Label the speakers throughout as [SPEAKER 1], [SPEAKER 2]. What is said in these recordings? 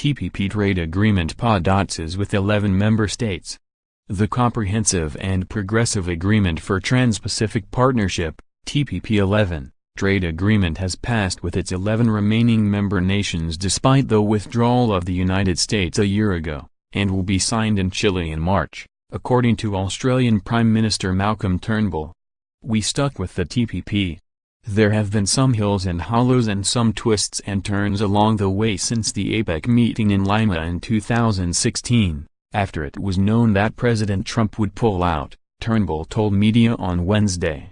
[SPEAKER 1] TPP trade agreement pa.sses with 11 member states. The Comprehensive and Progressive Agreement for Trans-Pacific Partnership, TPP-11, trade agreement has passed with its 11 remaining member nations despite the withdrawal of the United States a year ago, and will be signed in Chile in March, according to Australian Prime Minister Malcolm Turnbull. "We stuck with the TPP. There have been some hills and hollows and some twists and turns along the way since the APEC meeting in Lima in 2016, after it was known that President Trump would pull out," Turnbull told media on Wednesday.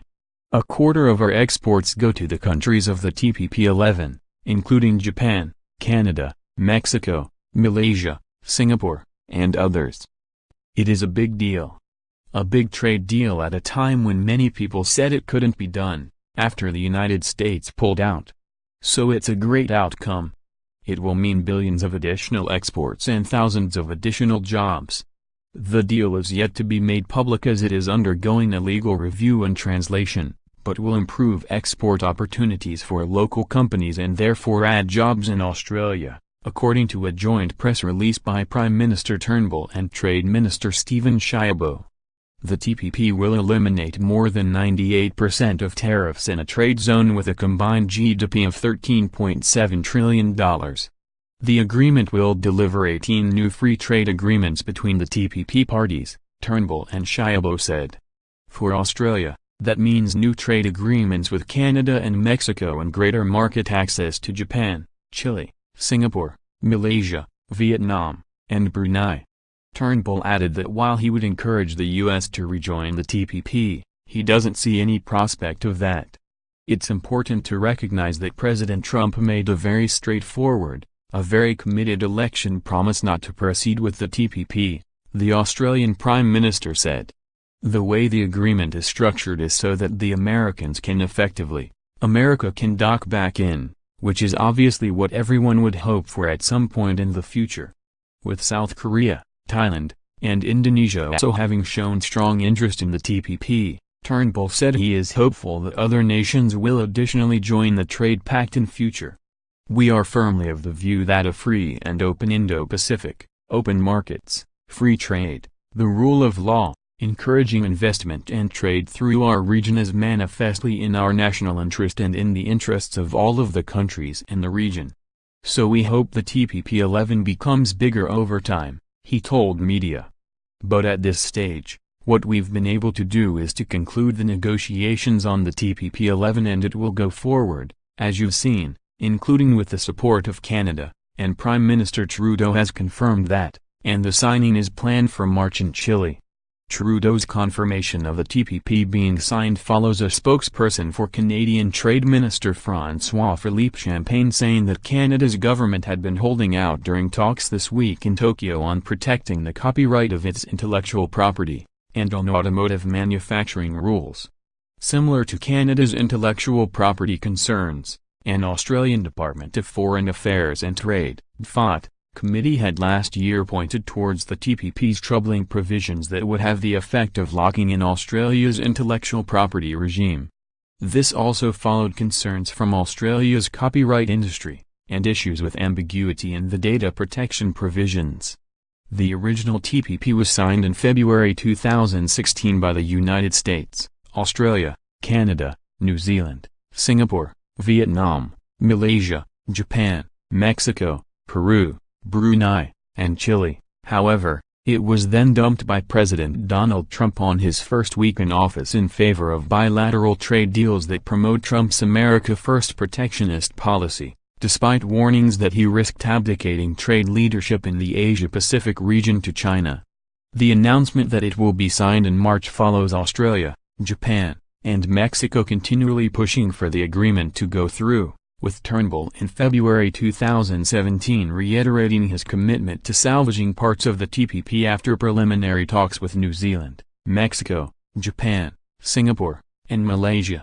[SPEAKER 1] "A quarter of our exports go to the countries of the TPP-11, including Japan, Canada, Mexico, Malaysia, Singapore, and others. It is a big deal. A big trade deal at a time when many people said it couldn't be done, after the United States pulled out. So it's a great outcome. It will mean billions of additional exports and thousands of additional jobs. The deal is yet to be made public as it is undergoing a legal review and translation, but will improve export opportunities for local companies and therefore add jobs in Australia," according to a joint press release by Prime Minister Turnbull and Trade Minister Stephen Shiabo. The TPP will eliminate more than 98% of tariffs in a trade zone with a combined GDP of $13.7 trillion. The agreement will deliver 18 new free trade agreements between the TPP parties, Turnbull and Shiabo said. For Australia, that means new trade agreements with Canada and Mexico and greater market access to Japan, Chile, Singapore, Malaysia, Vietnam, and Brunei. Turnbull added that while he would encourage the U.S. to rejoin the TPP, he doesn't see any prospect of that. "It's important to recognize that President Trump made a very straightforward, a very committed election promise not to proceed with the TPP," the Australian Prime Minister said. "The way the agreement is structured is so that the America can dock back in, which is obviously what everyone would hope for at some point in the future. With South Korea, Thailand, and Indonesia also having shown strong interest in the TPP, Turnbull said he is hopeful that other nations will additionally join the trade pact in future. "We are firmly of the view that a free and open Indo-Pacific, open markets, free trade, the rule of law, encouraging investment and trade through our region is manifestly in our national interest and in the interests of all of the countries in the region. So we hope the TPP-11 becomes bigger over time," he told media. "But at this stage, what we've been able to do is to conclude the negotiations on the TPP-11 and it will go forward, as you've seen, including with the support of Canada, and Prime Minister Trudeau has confirmed that, and the signing is planned for March in Chile." Trudeau's confirmation of the TPP being signed follows a spokesperson for Canadian Trade Minister François-Philippe Champagne saying that Canada's government had been holding out during talks this week in Tokyo on protecting the copyright of its intellectual property, and on automotive manufacturing rules. Similar to Canada's intellectual property concerns, an Australian Department of Foreign Affairs and Trade (DFAT) committee had last year pointed towards the TPP's troubling provisions that would have the effect of locking in Australia's intellectual property regime. This also followed concerns from Australia's copyright industry, and issues with ambiguity in the data protection provisions. The original TPP was signed in February 2016 by the United States, Australia, Canada, New Zealand, Singapore, Vietnam, Malaysia, Japan, Mexico, Peru, Brunei, and Chile. However, it was then dumped by President Donald Trump on his first week in office in favor of bilateral trade deals that promote Trump's America First protectionist policy, despite warnings that he risked abdicating trade leadership in the Asia-Pacific region to China. The announcement that it will be signed in March follows Australia, Japan, and Mexico continually pushing for the agreement to go through, with Turnbull in February 2017 reiterating his commitment to salvaging parts of the TPP after preliminary talks with New Zealand, Mexico, Japan, Singapore, and Malaysia.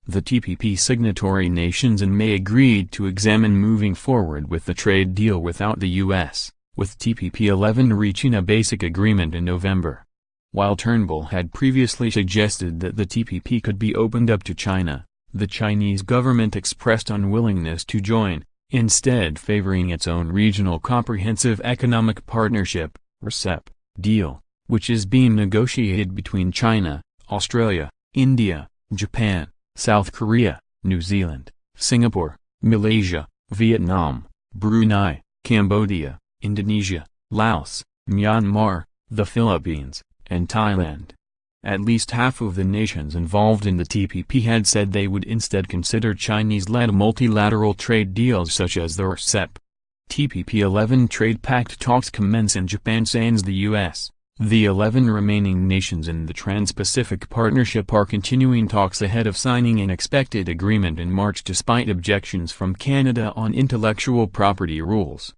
[SPEAKER 1] The TPP signatory nations in May agreed to examine moving forward with the trade deal without the U.S., with TPP-11 reaching a basic agreement in November. While Turnbull had previously suggested that the TPP could be opened up to China, the Chinese government expressed unwillingness to join, instead favoring its own Regional Comprehensive Economic Partnership (RCEP) deal, which is being negotiated between China, Australia, India, Japan, South Korea, New Zealand, Singapore, Malaysia, Vietnam, Brunei, Cambodia, Indonesia, Laos, Myanmar, the Philippines, and Thailand. At least half of the nations involved in the TPP had said they would instead consider Chinese-led multilateral trade deals such as the RCEP. TPP 11 trade pact talks commence in Japan sans the U.S. The 11 remaining nations in the Trans-Pacific Partnership are continuing talks ahead of signing an expected agreement in March despite objections from Canada on intellectual property rules.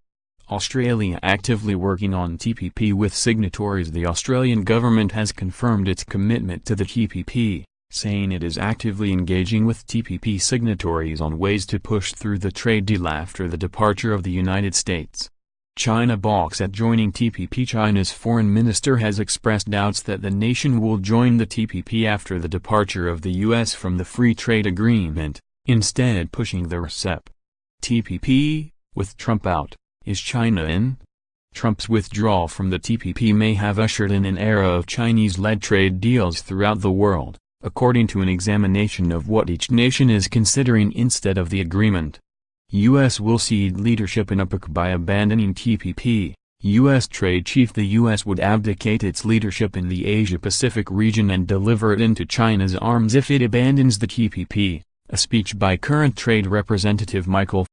[SPEAKER 1] Australia actively working on TPP with signatories. The Australian government has confirmed its commitment to the TPP, saying it is actively engaging with TPP signatories on ways to push through the trade deal after the departure of the United States. China balks at joining TPP. China's foreign minister has expressed doubts that the nation will join the TPP after the departure of the U.S. from the free trade agreement, instead pushing the RCEP. TPP, with Trump out, is China in? Trump's withdrawal from the TPP may have ushered in an era of Chinese-led trade deals throughout the world, according to an examination of what each nation is considering instead of the agreement. U.S. will cede leadership in APEC by abandoning TPP. U.S. Trade Chief: the U.S. would abdicate its leadership in the Asia-Pacific region and deliver it into China's arms if it abandons the TPP, a speech by current Trade Representative Michael